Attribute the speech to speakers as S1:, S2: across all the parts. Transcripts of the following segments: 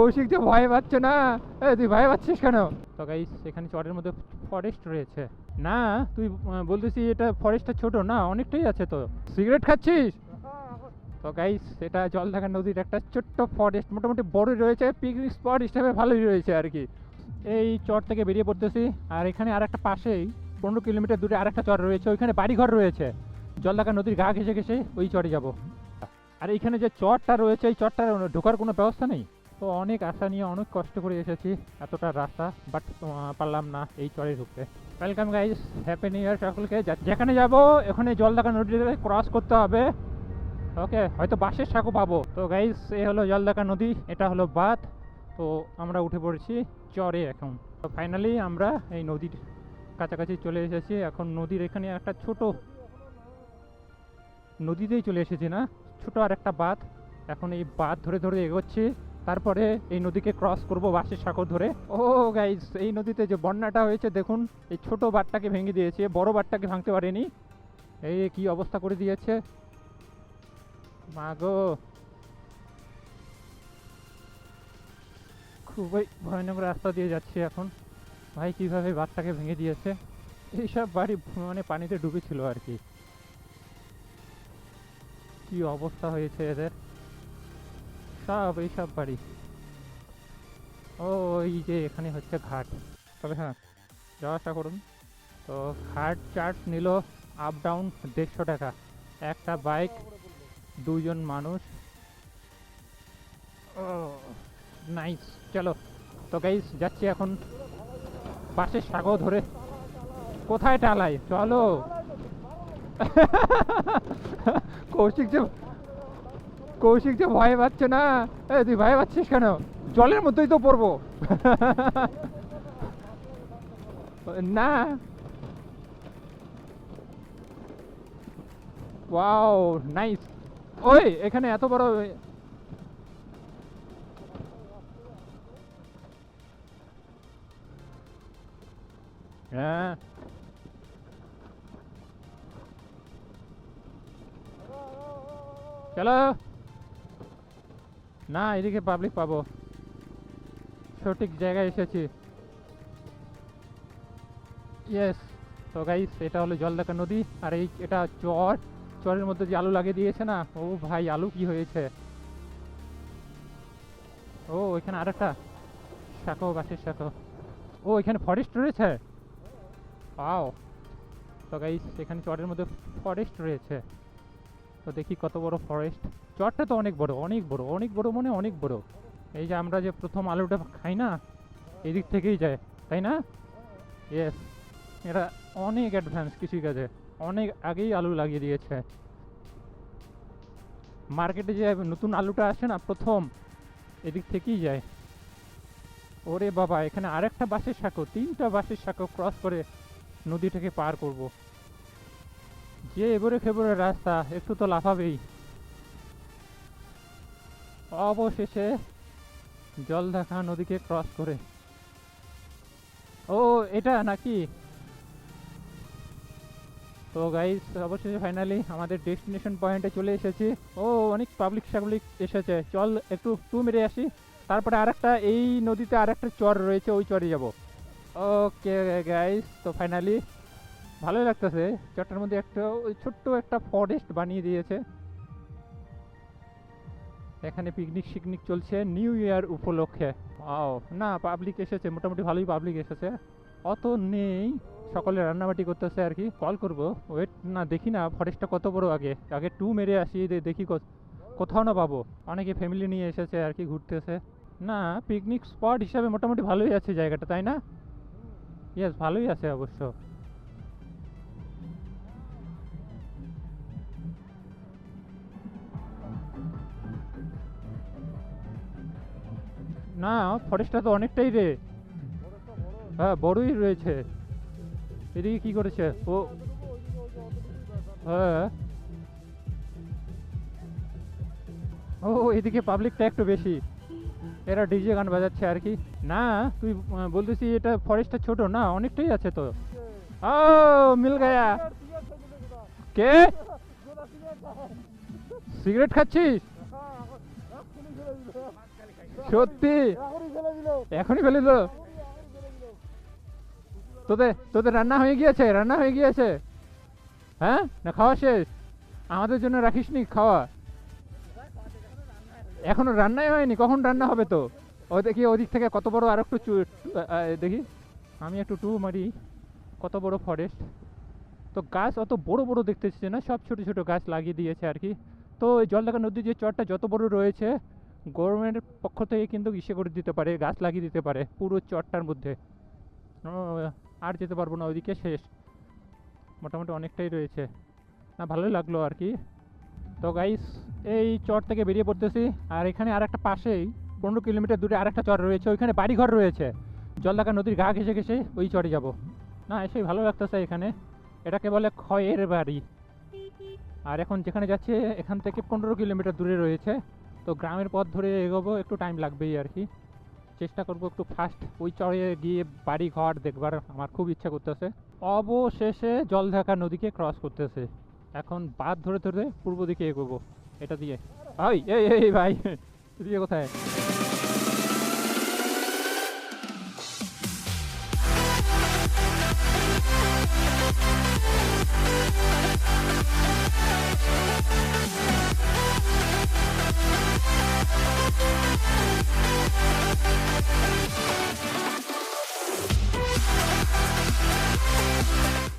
S1: কৌশিক যে ভয় পাচ্ছে না, তুই ভয় পাচ্ছিস কেন? তো গাইস এখানে চরের মধ্যে ফরেস্ট রয়েছে। না তুই বলতেছি এটা ফরেস্টটা ছোট না, অনেকটাই আছে তো। সিগারেট খাচ্ছিস? তো গাইস এটা জলঢাকা নদীর একটা ছোট্ট ফরেস্ট, মোটামুটি বড়ই রয়েছে, পিকনিক স্পট হিসেবে ভালোই রয়েছে আর কি। এই চর থেকে বেরিয়ে পড়তেছি, আর এখানে আর একটা পাশেই 15 কিলোমিটার দূরে আরেকটা চর রয়েছে, ওইখানে বাড়িঘর রয়েছে। জলঢাকা নদীর গা ঘেসে ঘেসে ওই চরে যাব। আর এইখানে যে চরটা রয়েছে, এই চরটার ঢোকার কোনো ব্যবস্থা নেই। তো অনেক আশা নিয়ে অনেক কষ্ট করে এসেছি এতটা রাস্তা, বাট পারলাম না এই চরে ঢুকতে। Welcome guys, happy new year সকলকে। যেখানে যাব এখানে জলঢাকা নদীতে ক্রস করতে হবে। ওকে, হয়তো বাসের সাঁকো পাবো। তো গাইস এ হলো জলঢাকা নদী, এটা হলো বাঁধ। তো আমরা উঠে পড়েছি চরে এখন। তো ফাইনালি আমরা এই নদীর কাছাকাছি চলে এসেছি। এখন নদীর এখানে একটা ছোট নদীতেই চলে এসেছি, না ছোট আর একটা বাঁধ। এখন এই বাঁধ ধরে ধরে এগোচ্ছি, তারপরে এই নদীকে ক্রস করব বাঁশের সাঁকো ধরে। ও গাইস, এই নদীতে যে বন্যাটা হয়েছে দেখুন, এই ছোট বাঁধটাকে ভেঙে দিয়েছে, বড় বাঁধটাকে ভাঙতে পারেনি। এই কি অবস্থা করে দিয়েছে, মাগো খুবই ভয়ানক রাস্তা দিয়ে যাচ্ছি এখন। ভাই কিভাবে বাঁধটাকে ভেঙে দিয়েছে। এইসব বাড়ি মানে পানিতে ডুবেছিল আর কি, কি অবস্থা হয়েছে এদের সব, এইসব বাড়ি। ও এই যে এখানে হচ্ছে ঘাট। তবে হ্যাঁ, যাওয়া আসা করুন। তো ঘাট চার্জ নিল আপ ডাউন 150 টাকা, একটা বাইক, দুজন মানুষ। ও নাইস, চলো। তো গাইস যাচ্ছি এখন বাসের সাঁকো ধরে। কোথায় টালাই, চলো। কৌশিক যে কৌশিক যে ভয় পাচ্ছে না, তুই ভয় পাচ্ছিস কেন? জলের মধ্যেই তো পড়বো। না, ওয়াও নাইস। ওই এখানে এত বড়, হ্যাঁ চলো। না এদিকে পাবলিক পাবো, সঠিক জায়গায় এসেছি। ইয়েস। তো গাইস এটা হলো জলঢাকা নদী, আর এই এটা চর। চরের মধ্যে যে আলু লাগিয়ে দিয়েছে না, ও ভাই আলু কি হয়েছে। ও এখানে আরেকটা শাখো, গাছের শাখো। ও এখানে ফরেস্ট রয়েছে, পাও। তো গাইস এখানে চরের মধ্যে ফরেস্ট রয়েছে। তো দেখি কত বড় ফরেস্ট। চরটা তো অনেক বড়, অনেক বড়, অনেক বড়, মানে অনেক বড়। এই যে আমরা যে প্রথম আলুটা খাই না, এদিক থেকেই যায়, তাই না? ইয়েস। এরা অনেক অ্যাডভান্স কৃষিকাজে, অনেক আগেই আলু লাগিয়ে দিয়েছে। মার্কেটে যে নতুন আলুটা আসে না প্রথম, এদিক থেকেই যায়। ওরে বাবা, এখানে আরেকটা বাঁশের সাঁকো, 3টা বাঁশের সাঁকো ক্রস করে নদীটাকে পার করব। যে এবারে খেবরে রাস্তা, একটু তো লাফাবেই। অবশেষে জলঢাকা নদীকে ক্রস করে। ও এটা নাকি। তো গাইস অবশেষে ফাইনালি আমাদের ডেস্টিনেশন পয়েন্টে চলে এসেছি। ও অনেক পাবলিক সাবলিক এসেছে, চল একটু টু মেরে আসি। তারপরে আরেকটা এই নদীতে আরেকটা চর রয়েছে, ওই চরে যাব। ওকে গাইস, তো ফাইনালি ভালোই লাগতেছে। চরটার মধ্যে একটা ওই ছোট্ট একটা ফরেস্ট বানিয়ে দিয়েছে। এখানে পিকনিক শিকনিক চলছে নিউ ইয়ার উপলক্ষে। ও না, পাবলিক এসেছে, মোটামুটি ভালোই পাবলিক এসেছে। অত নেই, সকলে রান্নাবাটি করতেছে আর কি। কল করব, ওয়েট না, দেখি না ফরেস্টটা কত বড়। আগে আগে টু মেরে আসি, দেখি কোথাও না পাবো। অনেকে ফ্যামিলি নিয়ে এসেছে আর কি, ঘুরতেছে। না পিকনিক স্পট হিসাবে মোটামুটি ভালোই আছে জায়গাটা, তাই না? ইয়েস, ভালোই আছে অবশ্য। না ফরেস্টটা তো অনেকটাই রে। হ্যাঁ বড়ই রয়েছে। এদিকে কি করেছে ও? হ্যাঁ, ও এদিকে পাবলিকটা একটু বেশি, এরা ডিজে গান বাজাচ্ছে আর কি। না তুই বলতেছি এটা ফরেস্টটা ছোট না, অনেকটাই আছে তো। ও মিল গায়া। কে? সিগারেট খাচ্ছিস? সত্যি এখনই ফেলে দিল। তোদের রান্না হয়ে গিয়েছে? রান্না হয়ে গিয়েছে? হ্যাঁ, না খাওয়া শেষ? আমাদের জন্য রাখিসনি খাওয়া? এখনো রান্নাই হয়নি, কখন রান্না হবে? তো ও দেখি ওদিক থেকে কত বড় আর একটু দেখি, আমি একটু টু মারি, কত বড় ফরেস্ট। তো গাছ অত বড় বড় দেখতেছে না, সব ছোট ছোট গাছ লাগিয়ে দিয়েছে আর কি। তো এই জলঢাকা নদীর যে চরটা যত বড় রয়েছে, গভর্নমেন্টের পক্ষ থেকে কিন্তু ইসে করে দিতে পারে, গাছ লাগিয়ে দিতে পারে পুরো চরটার মধ্যে। ও, আর যেতে পারবো না ওইদিকে, শেষ। মোটামুটি অনেকটাই রয়েছে, না ভালোই লাগলো আর কি। তো গাইস, এই চর থেকে বেরিয়ে পড়তেছি। আর এখানে আর একটা পাশেই 15 কিলোমিটার দূরে আরেকটা চর রয়েছে, ওইখানে বাড়িঘর রয়েছে। জলঢাকা নদীর গা ঘেসে ঘেসে ওই চরে যাব। না, এসেই ভালো লাগতেছে এখানে। এটাকে বলে খয়ের বাড়ি। আর এখন যেখানে যাচ্ছে এখান থেকে 15 কিলোমিটার দূরে রয়েছে। তো গ্রামের পথ ধরে এগোবো, একটু টাইম লাগবেই আর কি। চেষ্টা করবো একটু ফাস্ট ওই চরে গিয়ে বাড়ি ঘর দেখবার আমার খুব ইচ্ছা করতেছে। অবশেষে জলঢাকা নদীকে ক্রস করতেছে। এখন বাঁধ ধরে ধরে পূর্ব দিকে এগোবো এটা দিয়ে। ভাই, এই ভাই, এদিকে কোথায়?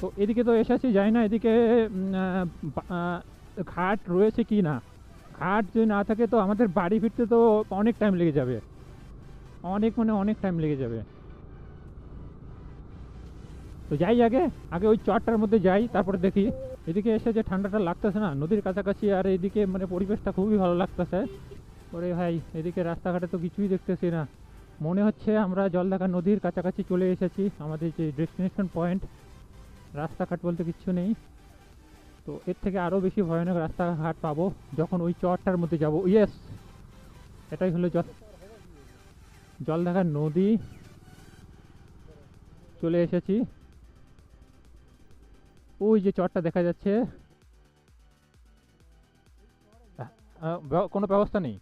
S1: তো এদিকে তো এসেছি, যাই না এদিকে ঘাট রয়েছে কি না। ঘাট যদি না থাকে তো আমাদের বাড়ি ফিরতে তো অনেক টাইম লেগে যাবে, অনেক টাইম লেগে যাবে। তো যাই, আগে আগে ওই চরটার মধ্যে যাই, তারপরে দেখি। এদিকে এসে যে ঠান্ডাটা লাগতেছে না নদীর কাছাকাছি, আর এদিকে মানে পরিবেশটা খুবই ভালো লাগতেছে। ওরে ভাই, এদিকে রাস্তাঘাটে তো কিছুই দেখতেছি না। মনে হচ্ছে আমরা জলঢাকা নদীর কাছাকাছি চলে এসেছি, আমাদের যে ডেস্টিনেশন পয়েন্ট। রাস্তাঘাট বলতে কিচ্ছু নেই। তো এর থেকে আরও বেশি ভয়ানক রাস্তাঘাট পাবো যখন ওই চরটার মধ্যে যাব। ইয়েস, এটাই হলো জলঢাকা নদী। চলে এসেছি। ওই যে চরটা দেখা যাচ্ছে, কোনো ব্যবস্থা নেই।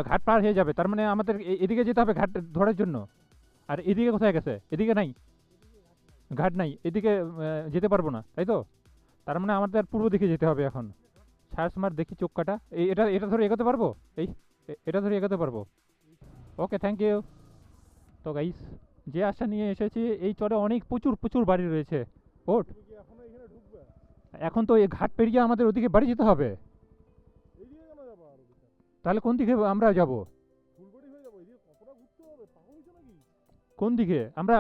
S1: ঘাট পার হয়ে যাবে, তার মানে আমাদের এদিকে যেতে হবে ঘাট ধরার জন্য। আর এদিকে কোথায় গেছে? এদিকে নাই, ঘাট নাই, এদিকে যেতে পারবো না, তাই তো? তার মানে আমাদের পূর্ব দিকে যেতে হবে এখন। সার্চ মার দেখি, চোখ কাটা। এটা এটা ধরে এগোতে পারবো? এটা ধরে এগোতে পারবো? ওকে, থ্যাংক ইউ। তো গাইস, যে আশা নিয়ে এসেছি, এই চরে অনেক প্রচুর প্রচুর বাড়ি রয়েছে। ওট, এখন তো এই ঘাট পেরিয়ে আমাদের ওদিকে বাড়ি যেতে হবে। তাহলে কোন দিকে আমরা যাব? কোন দিকে আমরা?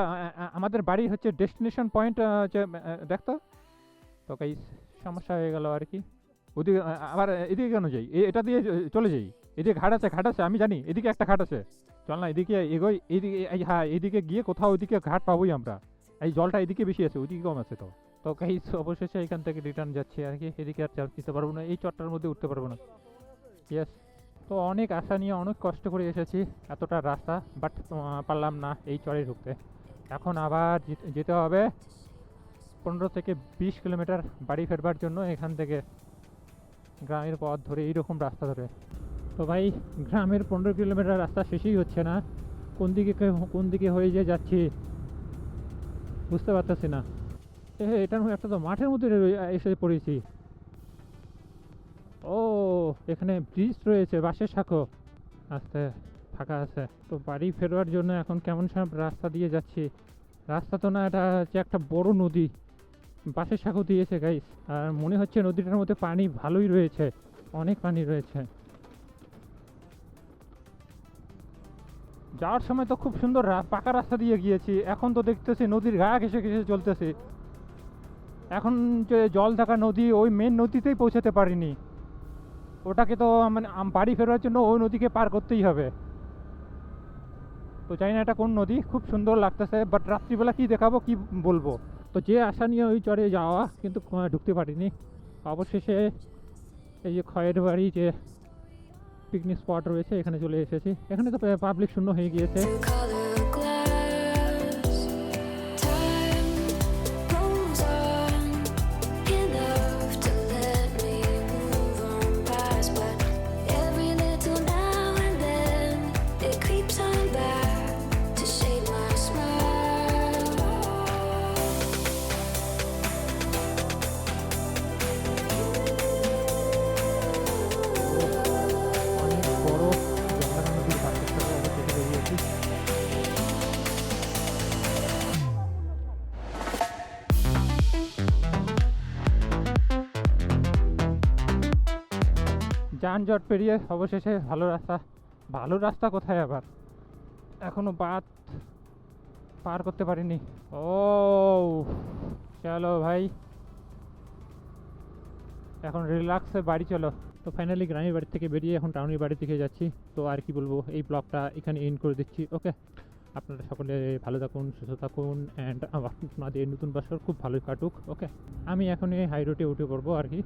S1: আমাদের বাড়ি হচ্ছে ডেস্টিনেশন পয়েন্ট, দেখতো। তো গাইস, সমস্যা হয়ে গেল আর কি। ওদিকে আবার এদিকে কেন যাই? এটা দিয়ে চলে যাই। এদিকে ঘাট আছে, ঘাট আছে, আমি জানি এদিকে একটা ঘাট আছে। চল না এদিকে এগোই, এইদিকে, হ্যাঁ এদিকে গিয়ে কোথাও ওইদিকে ঘাট পাবোই আমরা। এই জলটা এদিকে বেশি আছে, ওইদিকে কম আছে। তো তো গাইস, অবশেষে এখান থেকে রিটার্ন যাচ্ছি আর কি। এদিকে আর দিতে পারবো না, এই চটটার মধ্যে উঠতে পারবো না। ইয়েস। তো অনেক আশা নিয়ে অনেক কষ্ট করে এসেছি এতটা রাস্তা, বাট পারলাম না এই চরে ঢুকতে। এখন আবার যেতে হবে 15 থেকে 20 কিলোমিটার বাড়ি ফেরবার জন্য এখান থেকে, গ্রামের পথ ধরে এইরকম রাস্তা ধরে। তো ভাই, গ্রামের 15 কিলোমিটার রাস্তা শেষই হচ্ছে না, কোন দিকে হয়ে যে যাচ্ছি বুঝতে পারতেছি না। এটার একটা তো মাঠের মধ্যে এসে পড়েছি। ও, এখানে ব্রিজ রয়েছে, বাঁশের সাঁকো আস্তে ফাঁকা আছে। তো বাড়ি ফেরবার জন্য এখন কেমন সব রাস্তা দিয়ে যাচ্ছি। রাস্তা তো না, এটা হচ্ছে একটা বড় নদী, বাঁশের সাঁকো দিয়েছে গাইস। আর মনে হচ্ছে নদীটার মধ্যে পানি ভালোই রয়েছে, অনেক পানি রয়েছে। যাওয়ার সময় তো খুব সুন্দর পাকা রাস্তা দিয়ে গিয়েছি, এখন তো দেখতেছি নদীর গা ঘেসে ঘেসে চলতেছি। এখন যে জলঢাকা নদী, ওই মেন নদীতেই পৌঁছাতে পারিনি। ওটাকে তো মানে বাড়ি ফেরার জন্য ওই নদীকে পার করতেই হবে। তো জানি না এটা কোন নদী, খুব সুন্দর লাগতেছে, বাট রাত্রিবেলা কি দেখাবো, কি বলবো। তো যে আশা নিয়ে ওই চরে যাওয়া, কিন্তু ঢুকতে পারিনি। অবশেষে এই যে খয়ের বাড়ি যে পিকনিক স্পট রয়েছে, এখানে চলে এসেছি। এখানে তো পাবলিক শূন্য হয়ে গিয়েছে। যানজট পেরিয়ে অবশেষে ভালো রাস্তা কোথায় আবার, এখনো বাদ পার করতে পারিনি। ও চলো ভাই, এখন রিল্যাক্সে বাড়ি চলো। তো ফাইনালি গ্রামের বাড়ি থেকে বেরিয়ে এখন টাউনের বাড়ির দিকে যাচ্ছি। তো আর কি বলবো, এই ব্লগটা এখানে এন্ড করে দিচ্ছি। ওকে, আপনারা সকলে ভালো থাকুন, সুস্থ থাকুন, অ্যান্ড আপনাদের নতুন বছর খুব ভালোই কাটুক। ওকে, আমি এখন এই হাই রোডে উঠে পড়বো আর কি।